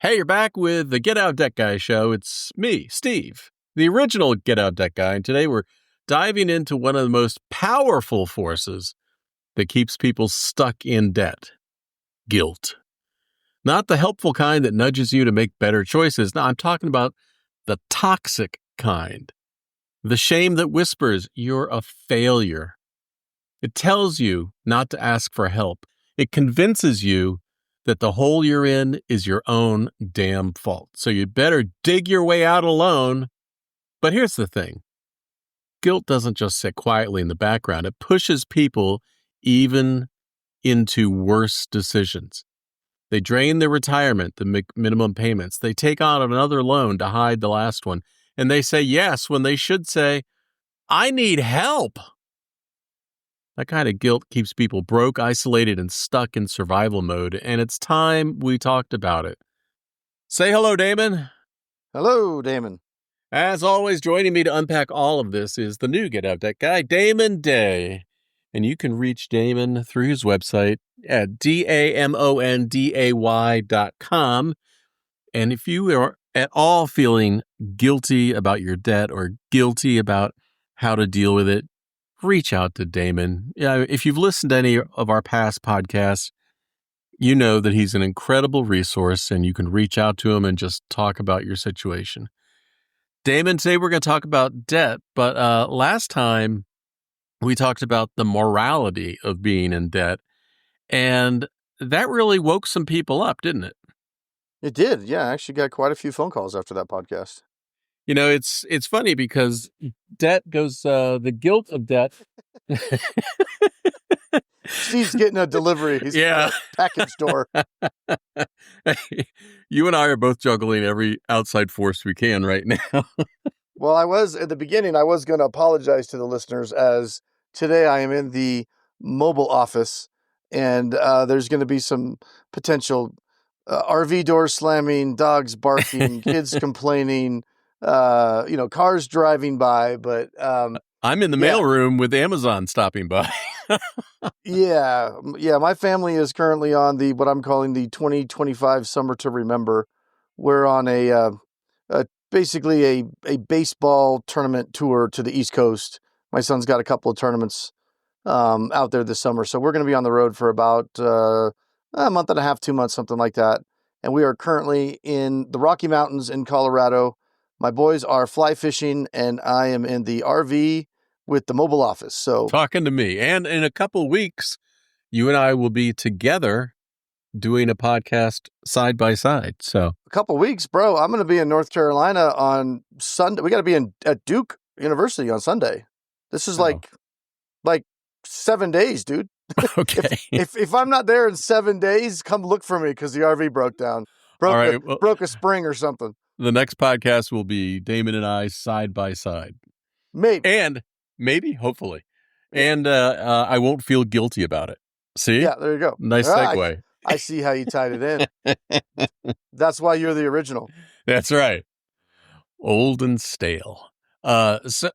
Hey, you're back with the Get Out Debt Guy show. It's me, Steve, the original Get Out Debt Guy, and today we're diving into one of the most powerful forces that keeps people stuck in debt: guilt. Not the helpful kind that nudges you to make better choices. No, I'm talking about the toxic kind. The shame that whispers, you're a failure. It tells you not to ask for help. It convinces you that the hole you're in is your own damn fault. So you'd better dig your way out alone. But here's the thing. Guilt doesn't just sit quietly in the background. It pushes people even into worse decisions. They drain their retirement to make minimum payments. They take on another loan to hide the last one. And they say yes when they should say, I need help. That kind of guilt keeps people broke, isolated, and stuck in survival mode, and it's time we talked about it. Say hello, Damon. Hello, Damon. As always, joining me to unpack all of this is the new Get Out Debt Guy, Damon Day. And you can reach Damon through his website at damonday.com. And if you are at all feeling guilty about your debt or guilty about how to deal with it, reach out to Damon. Yeah, if you've listened to any of our past podcasts, you know that he's an incredible resource and you can reach out to him and just talk about your situation. Damon, today we're going to talk about debt, but last time we talked about the morality of being in debt, and that really woke some people up, didn't it? It did. Yeah, I actually got quite a few phone calls after that podcast. You know, it's funny because debt goes, the guilt of debt. Steve's getting a delivery. He's got a package door. You and I are both juggling every outside force we can right now. Well, at the beginning, I was going to apologize to the listeners as today I am in the mobile office and there's going to be some potential RV doors slamming, dogs barking, kids complaining, cars driving by, but I'm in the mailroom with Amazon stopping by. Yeah. My family is currently on what I'm calling the 2025 Summer to Remember. We're on basically a baseball tournament tour to the East Coast. My son's got a couple of tournaments out there this summer, so we're going to be on the road for about a month and a half, 2 months, something like that. And we are currently in the Rocky Mountains in Colorado. My boys are fly fishing, and I am in the RV with the mobile office. So talking to me. And in a couple of weeks, you and I will be together doing a podcast side by side. So a couple of weeks, bro. I'm going to be in North Carolina on Sunday. We got to be at Duke University on Sunday. This is like 7 days, dude. Okay. If I'm not there in 7 days, come look for me because the RV broke down. Broke a spring or something. The next podcast will be Damon and I side by side. Maybe, hopefully. Yeah. And I won't feel guilty about it. See? Yeah, there you go. Nice segue. I see how you tied it in. That's why you're the original. That's right. Old and stale. So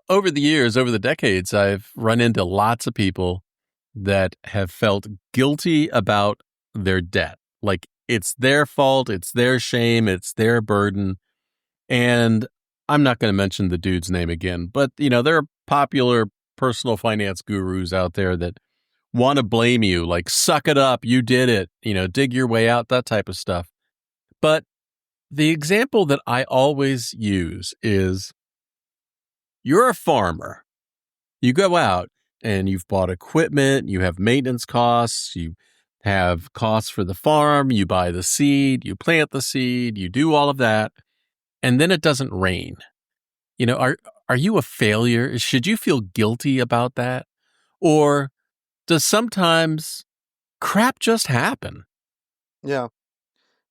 over the years, over the decades, I've run into lots of people that have felt guilty about their debt. Like it's their fault, it's their shame, it's their burden. And I'm not going to mention the dude's name again, but there are popular personal finance gurus out there that want to blame you, like suck it up, you did it, dig your way out, that type of stuff. But the example that I always use is you're a farmer. You go out and you've bought equipment, you have maintenance costs, you have costs for the farm, you buy the seed, you plant the seed, you do all of that. And then it doesn't rain. Are you a failure? Should you feel guilty about that? Or does sometimes crap just happen? Yeah.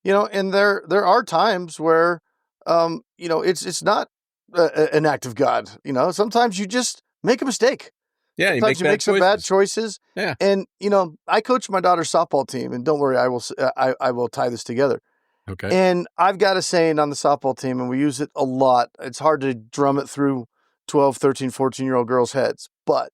And there are times where, it's not an act of God. Sometimes you just make a mistake. Yeah. Sometimes you make some bad choices. Yeah. And, I coach my daughter's softball team, and don't worry, I will tie this together. Okay. And I've got a saying on the softball team, and we use it a lot. It's hard to drum it through 12, 13, 14-year-old girls' heads. But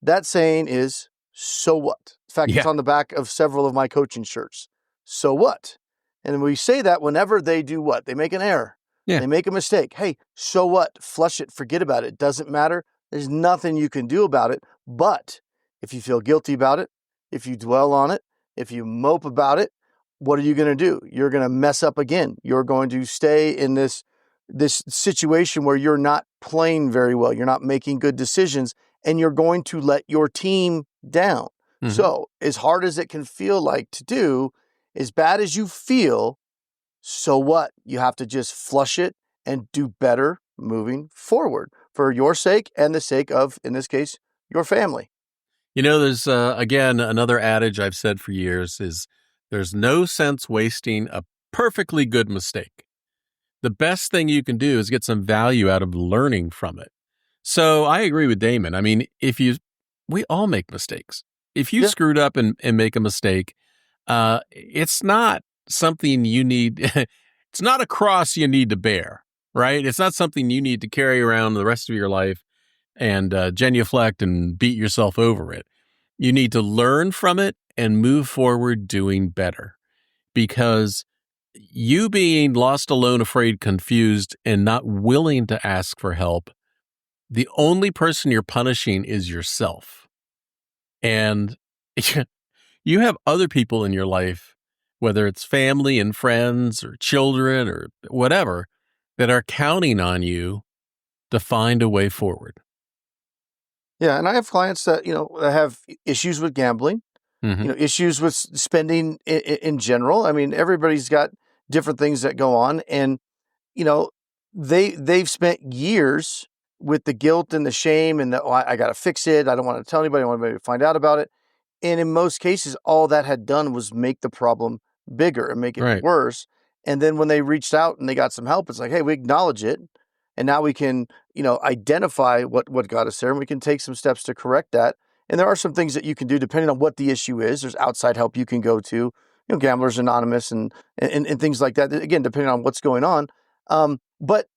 that saying is, so what? In fact, It's on the back of several of my coaching shirts. so what? And we say that whenever they do what? They make an error. Yeah. They make a mistake. Hey, so what? Flush it, forget about it. Doesn't matter. There's nothing you can do about it. But if you feel guilty about it, if you dwell on it, if you mope about it, what are you going to do? You're going to mess up again. You're going to stay in this situation where you're not playing very well. You're not making good decisions, and you're going to let your team down. Mhm. So as hard as it can feel like to do, as bad as you feel, so what? You have to just flush it and do better moving forward for your sake and the sake of, in this case, your family. There's, again, another adage I've said for years is there's no sense wasting a perfectly good mistake. The best thing you can do is get some value out of learning from it. So I agree with Damon. I mean, we all make mistakes. If you Yeah. screwed up and make a mistake, it's not something you need. It's not a cross you need to bear, right? It's not something you need to carry around the rest of your life and genuflect and beat yourself over it. You need to learn from it and move forward doing better, because you being lost, alone, afraid, confused, and not willing to ask for help, the only person you're punishing is yourself. And you have other people in your life, whether it's family and friends or children or whatever, that are counting on you to find a way forward. Yeah. And I have clients that, that have issues with gambling, Mhm. issues with spending in general. I mean, everybody's got different things that go on. And, you know, they've spent years with the guilt and the shame and I got to fix it. I don't want to tell anybody. I want anybody to find out about it. And in most cases, all that had done was make the problem bigger and make it Right. worse. And then when they reached out and they got some help, it's like, hey, we acknowledge it. And now we can, identify what got us there, and we can take some steps to correct that. And there are some things that you can do depending on what the issue is. There's outside help you can go to, Gamblers Anonymous and things like that. Again, depending on what's going on. But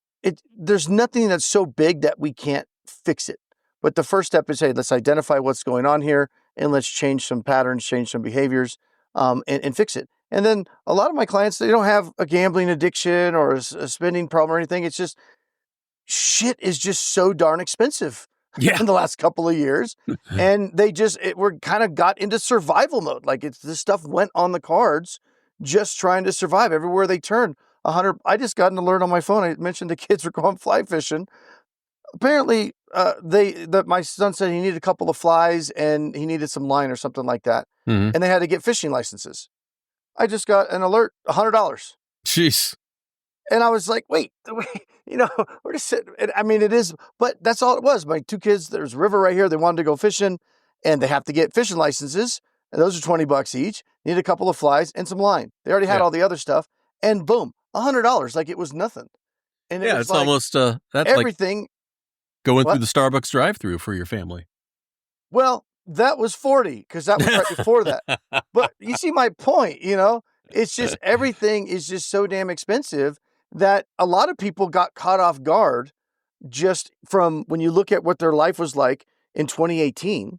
there's nothing that's so big that we can't fix it. But the first step is, hey, let's identify what's going on here and let's change some patterns, change some behaviors, and fix it. And then a lot of my clients, they don't have a gambling addiction or a spending problem or anything. It's just shit is just so darn expensive Yeah. in the last couple of years. And we're kind of got into survival mode. Like this stuff went on the cards, just trying to survive everywhere they turn. I just got an alert on my phone. I mentioned the kids were going fly fishing. Apparently, my son said he needed a couple of flies and he needed some line or something like that. Mhm. And they had to get fishing licenses. I just got an alert, $100. Jeez. And I was like, wait, we're just sitting. I mean, it is, but that's all it was. My two kids, there's a river right here. They wanted to go fishing and they have to get fishing licenses. And those are $20 each. Need a couple of flies and some line. They already had Yeah. all the other stuff. And boom, $100, like it was nothing. And it Yeah, was it's like almost that's like everything. going through What? the Starbucks drive-through for your family. Well, that was 40 because that was right before that. But you see my point, it's just everything is just so damn expensive that a lot of people got caught off guard just from when you look at what their life was like in 2018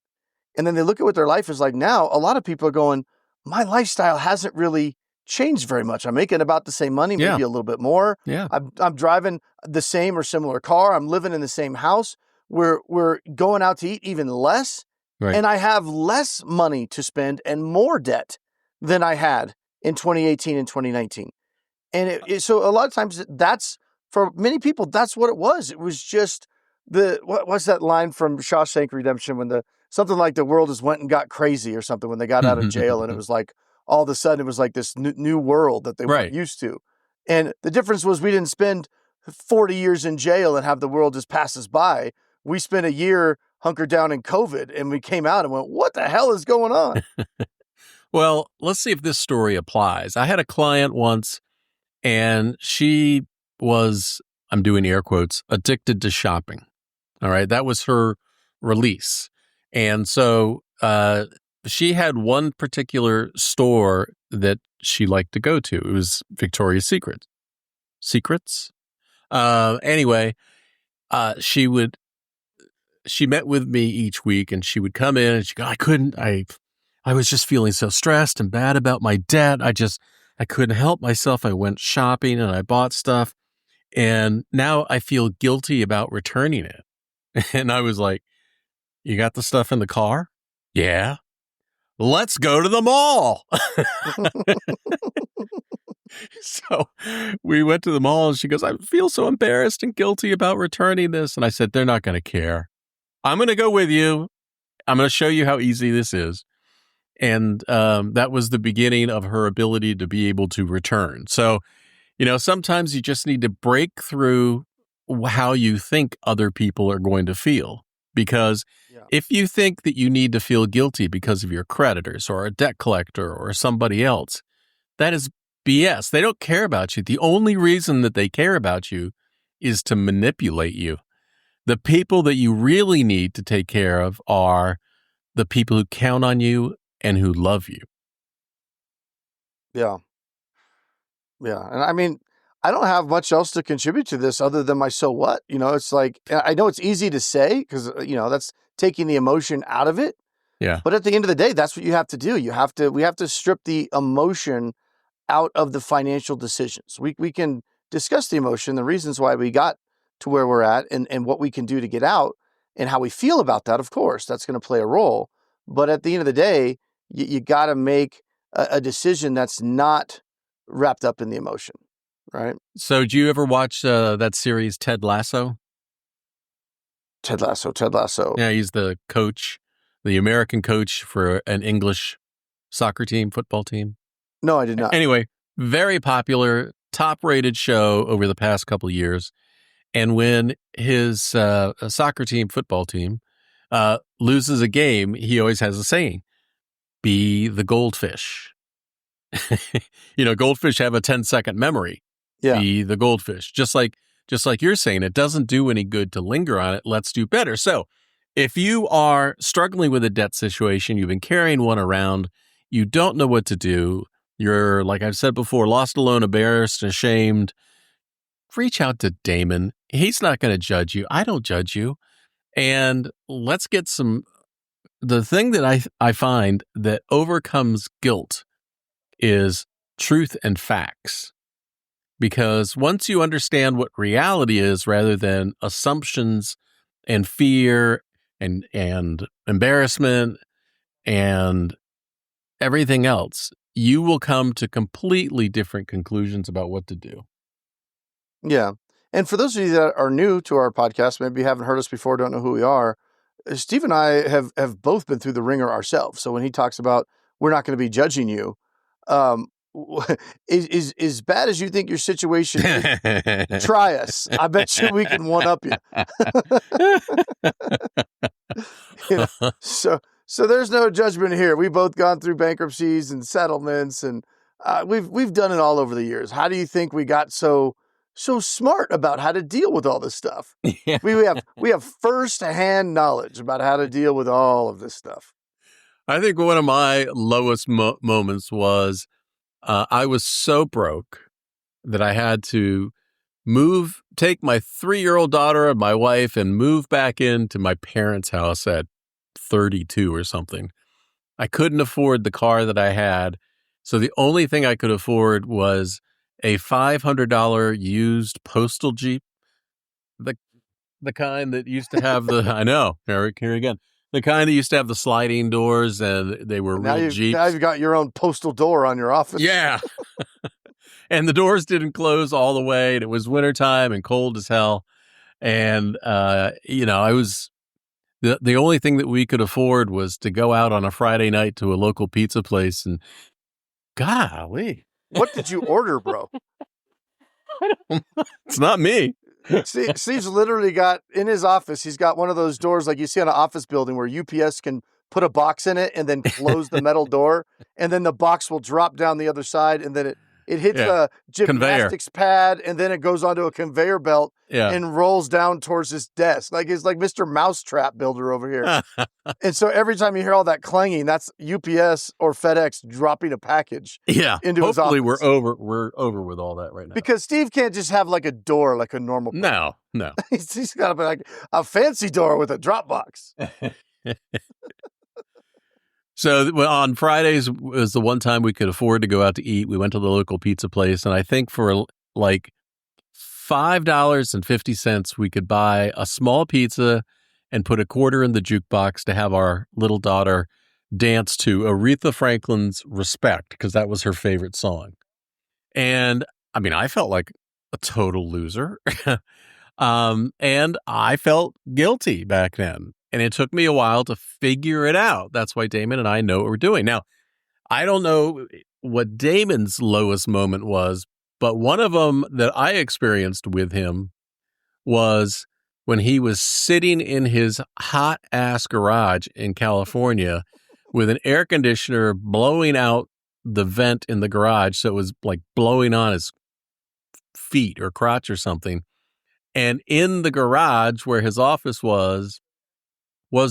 and then they look at what their life is like now. A lot of people are going, my lifestyle hasn't really changed very much. I'm making about the same money, Yeah. maybe a little bit more. Yeah. I'm driving the same or similar car. I'm living in the same house. We're going out to eat even less. Right. And I have less money to spend and more debt than I had in 2018 and 2019. And so a lot of times that's, for many people, that's what it was. It was just what's that line from Shawshank Redemption when something like the world just went and got crazy or something when they got out of jail. And it was like, all of a sudden it was like this new world that they Right. weren't used to. And the difference was we didn't spend 40 years in jail and have the world just pass us by. We spent a year hunkered down in COVID and we came out and went, what the hell is going on? Well, let's see if this story applies. I had a client once and she was, I'm doing air quotes, addicted to shopping. All right. That was her release. And so she had one particular store that she liked to go to. It was Victoria's Secret. Secrets? Anyway, she met with me each week and she would come in and she go, I I was just feeling so stressed and bad about my debt. I couldn't help myself. I went shopping and I bought stuff. And now I feel guilty about returning it. And I was like, you got the stuff in the car? Yeah. Let's go to the mall. So we went to the mall and she goes, I feel so embarrassed and guilty about returning this. And I said, they're not going to care. I'm going to go with you. I'm going to show you how easy this is. And that was the beginning of her ability to be able to return. So, sometimes you just need to break through how you think other people are going to feel. Because if you think that you need to feel guilty because of your creditors or a debt collector or somebody else, that is BS. They don't care about you. The only reason that they care about you is to manipulate you. The people that you really need to take care of are the people who count on you and who love you. Yeah. Yeah. And I mean, I don't have much else to contribute to this other than my so what. It's like, I know it's easy to say because, that's taking the emotion out of it. Yeah. But at the end of the day, that's what you have to do. We have to strip the emotion out of the financial decisions. We can discuss the emotion, the reasons why we got to where we're at and what we can do to get out and how we feel about that. Of course, that's going to play a role. But at the end of the day, you got to make a decision that's not wrapped up in the emotion, right? So do you ever watch that series, Ted Lasso? Ted Lasso. Yeah, he's the coach, the American coach for an English soccer team, football team. No, I did not. Anyway, very popular, top-rated show over the past couple of years. And when his soccer team, football team, loses a game, he always has a saying, be the goldfish. Goldfish have a 10-second memory. Yeah. Be the goldfish. Just like you're saying, it doesn't do any good to linger on it. Let's do better. So if you are struggling with a debt situation, you've been carrying one around, you don't know what to do, you're, like I've said before, lost, alone, embarrassed, ashamed, reach out to Damon. He's not going to judge you. I don't judge you. And let's get the thing that I find that overcomes guilt is truth and facts. Because once you understand what reality is rather than assumptions and fear and embarrassment and everything else, you will come to completely different conclusions about what to do. Yeah. And for those of you that are new to our podcast, maybe you haven't heard us before, don't know who we are, Steve and I have both been through the ringer ourselves. So when he talks about we're not going to be judging you, is as bad as you think your situation is, try us. I bet you we can one up you. So there's no judgment here. We've both gone through bankruptcies and settlements, and we've done it all over the years. How do you think we got so smart about how to deal with all this stuff? Yeah. We have first-hand knowledge about how to deal with all of this stuff. I think one of my lowest moments was I was so broke that I had to take my 3-year-old daughter and my wife and move back into my parents' house at 32 or something. I couldn't afford the car that I had. So the only thing I could afford was a $500 used postal Jeep. The kind that used to have I know, Eric, here again. The kind that used to have the sliding doors and they were real Jeeps. Now you've got your own postal door on your office. Yeah. And the doors didn't close all the way. And it was wintertime and cold as hell. And, I was, the only thing that we could afford was to go out on a Friday night to a local pizza place. And golly. What did you order, bro? It's not me. Steve's literally got, in his office, he's got one of those doors like you see on an office building where UPS can put a box in it and then close the metal door. And then the box will drop down the other side. And then it hits a gymnastics pad, and then it goes onto a conveyor belt and rolls down towards his desk. It's like Mr. Mousetrap builder over here. And so every time you hear all that clanging, that's UPS or FedEx dropping a package into his office. Hopefully we're over with all that right now. Because Steve can't just have like a door like a normal person. No. He's got to be like a fancy door with a drop box. So on Fridays was the one time we could afford to go out to eat. We went to the local pizza place, and I think for like $5.50 we could buy a small pizza and put a quarter in the jukebox to have our little daughter dance to Aretha Franklin's Respect, because that was her favorite song. And I mean, I felt like a total loser. And I felt guilty back then. And it took me a while to figure it out. That's why Damon and I know what we're doing. Now, I don't know what Damon's lowest moment was, but one of them that I experienced with him was when he was sitting in his hot ass garage in California with an air conditioner blowing out the vent in the garage. So it was like blowing on his feet or crotch or something. And in the garage where his office was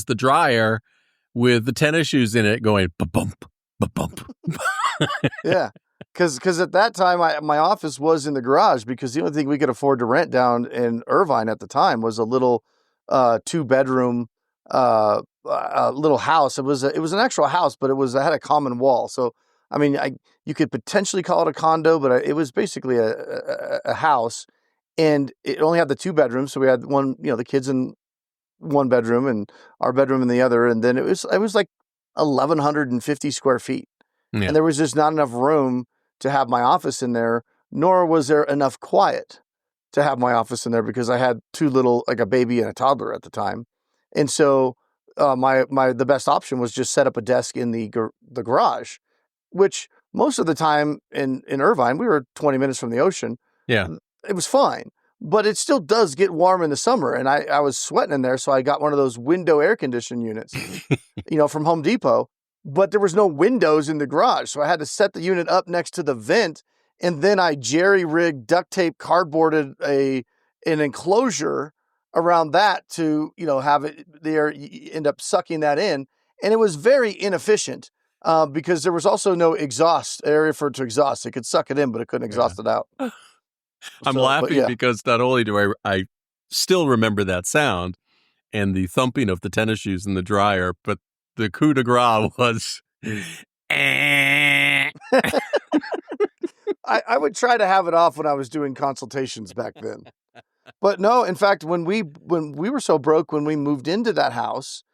the dryer with the tennis shoes in it going ba-bump, ba-bump. Yeah. Because at that time, my office was in the garage, because the only thing we could afford to rent down in Irvine at the time was a little 2-bedroom little house. It was an actual house, but it had a common wall. So, I mean, you could potentially call it a condo, but it was basically a house, and it only had the 2 bedrooms. So we had one, the kids in one bedroom and our bedroom in the other, and then it was like 1,150 square feet, Yeah. and there was just not enough room to have my office in there, nor was there enough quiet to have my office in there, because I had 2 little, like a baby and a toddler at the time. And so the best option was just set up a desk in the garage, which most of the time in Irvine, we were 20 minutes from the ocean. Yeah. It was fine, but it still does get warm in the summer. And I was sweating in there. So I got one of those window air conditioning units, from Home Depot, but there was no windows in the garage. So I had to set the unit up next to the vent. And then I jerry-rigged, duct tape, cardboarded an enclosure around that to, have it there, end up sucking that in. And it was very inefficient because there was also no exhaust area for it to exhaust. It could suck it in, but it couldn't exhaust it out. I'm laughing because not only do I still remember that sound and the thumping of the tennis shoes in the dryer, but the coup de grace was I would try to have it off when I was doing consultations back then. But no, in fact, when we were so broke, when we moved into that house,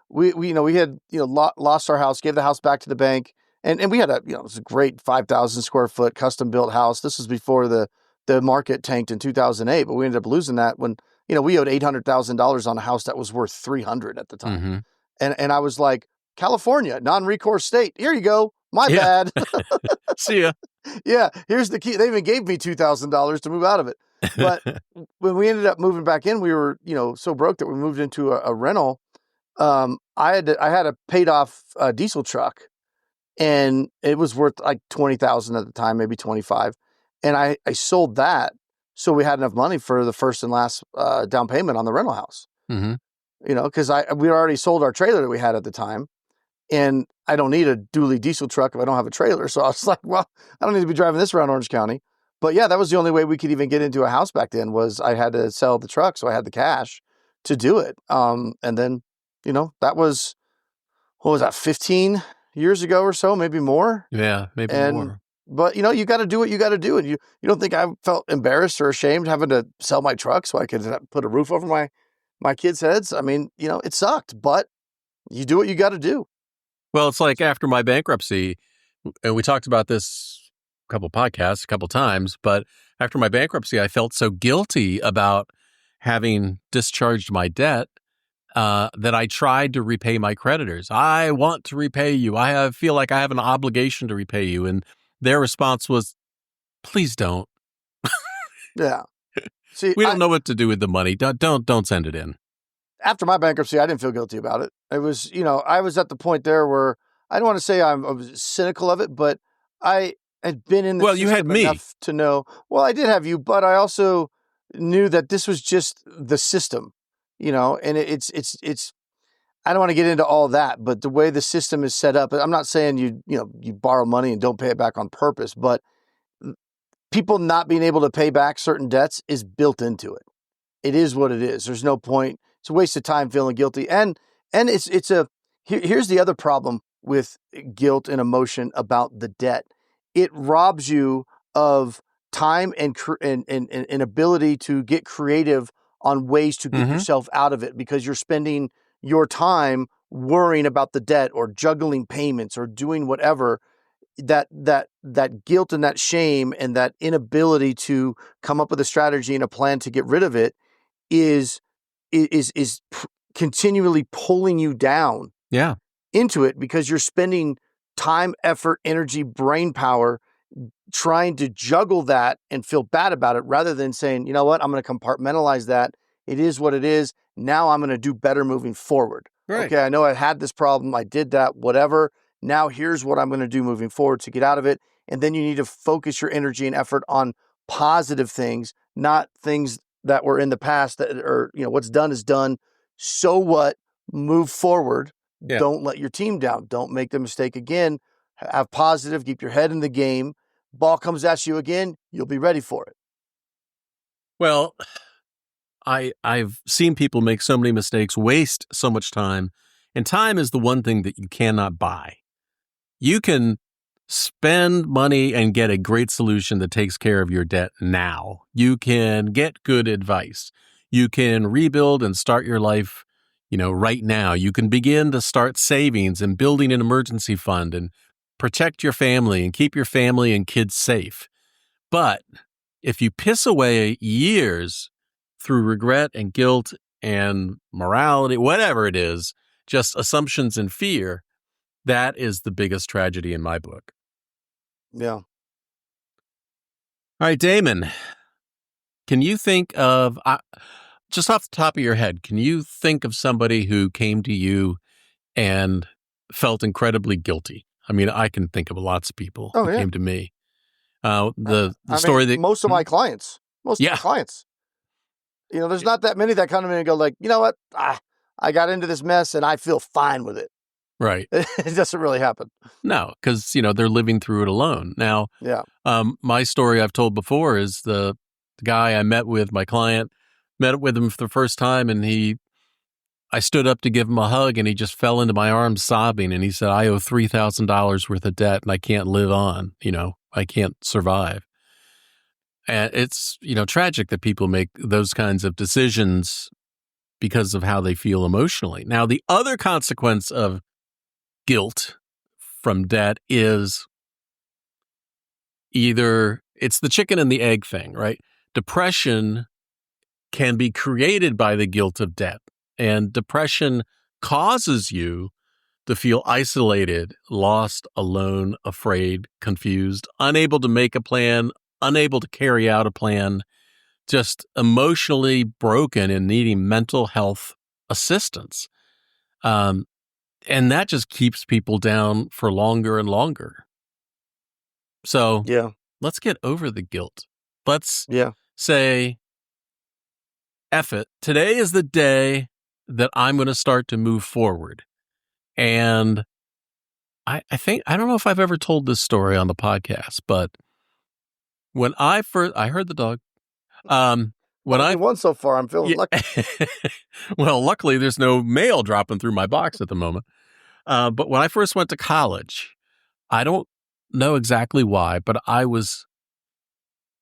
we had, lost our house, gave the house back to the bank. And we had it was a great 5,000 square foot custom built house. This was before the market tanked in 2008, but we ended up losing that when, we owed $800,000 on a house that was worth 300 at the time. Mm-hmm. And I was like, California, non-recourse state. Here you go. My bad. See ya. Yeah. Here's the key. They even gave me $2,000 to move out of it. But when we ended up moving back in, we were, so broke that we moved into a rental. I had a paid off diesel truck, and it was worth like $20,000 at the time, maybe 25. And I sold that. So we had enough money for the first and last down payment on the rental house. Mm-hmm. Because we already sold our trailer that we had at the time, and I don't need a dually diesel truck if I don't have a trailer. So I was like, well, I don't need to be driving this around Orange County. But yeah, that was the only way we could even get into a house back then, was I had to sell the truck. So I had the cash to do it. And then, that was, what was that, 15 years ago or so, maybe more? Yeah, maybe more. But, you got to do what you got to do. And you don't think I felt embarrassed or ashamed having to sell my truck so I could put a roof over my kids' heads? I mean, it sucked, but you do what you got to do. Well, it's like after my bankruptcy, and we talked about this a couple times, but after my bankruptcy, I felt so guilty about having discharged my debt that I tried to repay my creditors. I want to repay you. I feel like I have an obligation to repay you. And their response was, please don't. Yeah. See, we don't know what to do with the money. Don't send it in. After my bankruptcy, I didn't feel guilty about it. It was, I was at the point there where I don't want to say I was cynical of it, but I had been in the system you had me enough to know. Well, I did have you, but I also knew that this was just the system, and it's. I don't want to get into all that, but the way the system is set up, I'm not saying you borrow money and don't pay it back on purpose, but people not being able to pay back certain debts is built into it. It is what it is. There's no point. It's a waste of time feeling guilty. And it's a Here's the other problem with guilt and emotion about the debt. It robs you of time and ability to get creative on ways to get yourself out of it, because you're spending your time worrying about the debt or juggling payments or doing whatever. That guilt and that shame and that inability to come up with a strategy and a plan to get rid of it is continually pulling you down Yeah. into it, because you're spending time, effort, energy, brain power trying to juggle that and feel bad about it, rather than saying, you know what, I'm going to compartmentalize that. It is what it is. Now I'm going to do better moving forward. Right. Okay, I know I had this problem. I did that, whatever. Now here's what I'm going to do moving forward to get out of it. And then you need to focus your energy and effort on positive things, not things that were in the past that are, what's done is done. So what? Move forward. Yeah. Don't let your team down. Don't make the mistake again. Have positive, keep your head in the game. Ball comes at you again, you'll be ready for it. Well, I've seen people make so many mistakes, waste so much time, and time is the one thing that you cannot buy. You can spend money and get a great solution that takes care of your debt now. You can get good advice. You can rebuild and start your life, right now. You can begin to start savings and building an emergency fund and protect your family and keep your family and kids safe. But if you piss away years through regret and guilt and morality, whatever it is, just assumptions and fear, that is the biggest tragedy in my book. Yeah. All right, Damon, can you think of, just off the top of your head, can you think of somebody who came to you and felt incredibly guilty? I mean, I can think of lots of people who came to me. The story that most of my clients, there's not that many that come to me and go like, you know what? I got into this mess and I feel fine with it. Right. It doesn't really happen. No, because, they're living through it alone. Now, my story I've told before is the guy I met with, my client, met with him for the first time, and I stood up to give him a hug, and he just fell into my arms sobbing, and he said, I owe $3,000 worth of debt, and I can't live on, I can't survive. And it's, tragic that people make those kinds of decisions because of how they feel emotionally. Now, the other consequence of guilt from debt is either it's the chicken and the egg thing, right? Depression can be created by the guilt of debt, and depression causes you to feel isolated, lost, alone, afraid, confused, unable to make a plan, unable to carry out a plan, just emotionally broken and needing mental health assistance. And that just keeps people down for longer and longer. So let's get over the guilt. Let's say, F it. Today is the day that I'm going to start to move forward. And I think, I don't know if I've ever told this story on the podcast, but when I heard the dog. Only one so far. I'm feeling lucky. Well, luckily there's no mail dropping through my box at the moment. But when I first went to college, I don't know exactly why, but I was,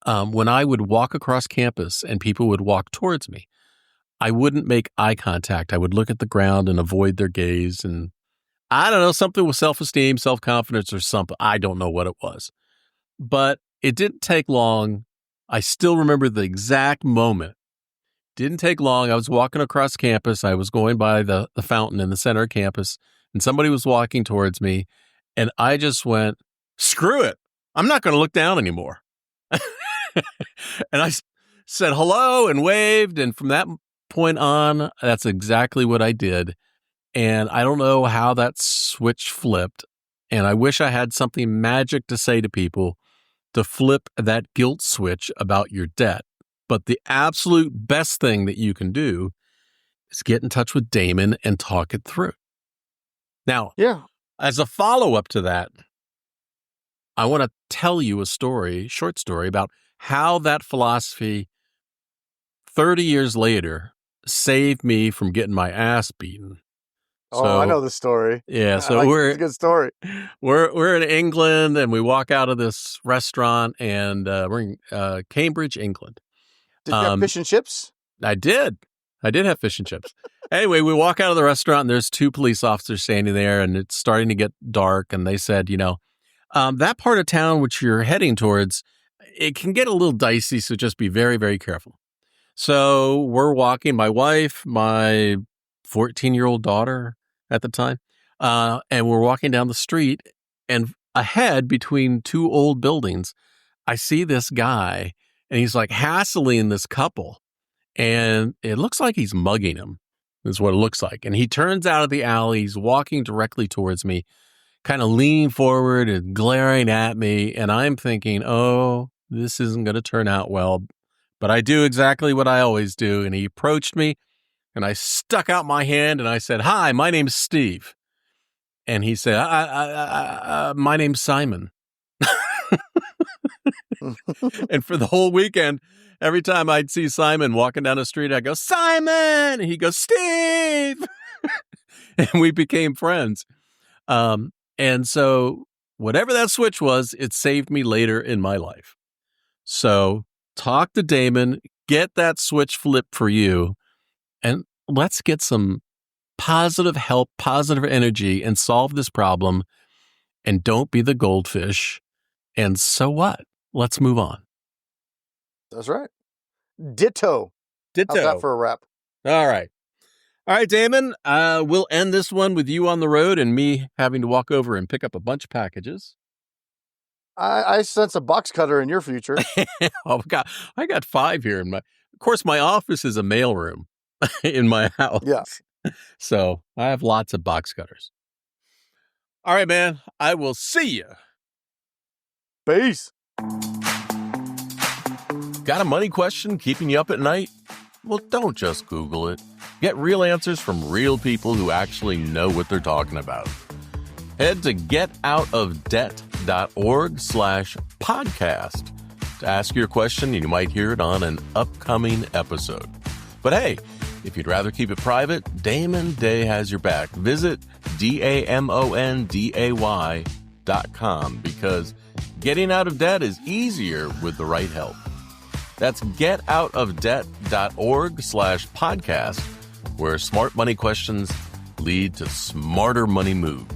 when I would walk across campus and people would walk towards me, I wouldn't make eye contact. I would look at the ground and avoid their gaze. And I don't know, something with self-esteem, self-confidence or something. I don't know what it was. But it didn't take long. I still remember the exact moment. Didn't take long. I was walking across campus. I was going by the fountain in the center of campus, and somebody was walking towards me, and I just went, screw it. I'm not going to look down anymore. And I said hello and waved, and from that point on, that's exactly what I did. And I don't know how that switch flipped, and I wish I had something magic to say to people to flip that guilt switch about your debt. But the absolute best thing that you can do is get in touch with Damon and talk it through. Now, as a follow-up to that, I want to tell you a short story about how that philosophy 30 years later saved me from getting my ass beaten Oh, I know the story. Yeah, I so like it's a good story. we're in England, and we walk out of this restaurant, and we're in Cambridge, England. Did you have fish and chips? I did have fish and chips. Anyway, we walk out of the restaurant, and there's two police officers standing there, and it's starting to get dark, and they said, that part of town which you're heading towards, it can get a little dicey, so just be very, very careful. So we're walking, my wife, my 14-year-old daughter at the time, and we're walking down the street, and ahead between two old buildings, I see this guy, and he's like hassling this couple, and it looks like he's mugging him, is what it looks like. And he turns out of the alley, he's walking directly towards me, kind of leaning forward and glaring at me, and I'm thinking, oh, this isn't going to turn out well. But I do exactly what I always do. And he approached me, and I stuck out my hand, and I said, "Hi, my name's Steve." And he said, "My name's Simon." And for the whole weekend, every time I'd see Simon walking down the street, I'd go, "Simon!" And he'd go, "Steve!" And we became friends. And so whatever that switch was, it saved me later in my life. So talk to Damon, get that switch flipped for you, and let's get some positive help, positive energy, and solve this problem. And don't be the goldfish. And so what? Let's move on. That's right. Ditto. How's that for a wrap? All right, Damon, we'll end this one with you on the road and me having to walk over and pick up a bunch of packages. I sense a box cutter in your future. Oh, God. I got 5 here. Of course, my office is a mailroom in my house. Yeah. So I have lots of box cutters. All right, man. I will see you. Peace. Got a money question keeping you up at night? Well, don't just Google it. Get real answers from real people who actually know what they're talking about. Head to getoutofdebt.org/podcast to ask your question, and you might hear it on an upcoming episode. But hey, if you'd rather keep it private, Damon Day has your back. Visit DAMONDAY.com because getting out of debt is easier with the right help. That's getoutofdebt.org/podcast, where smart money questions lead to smarter money moves.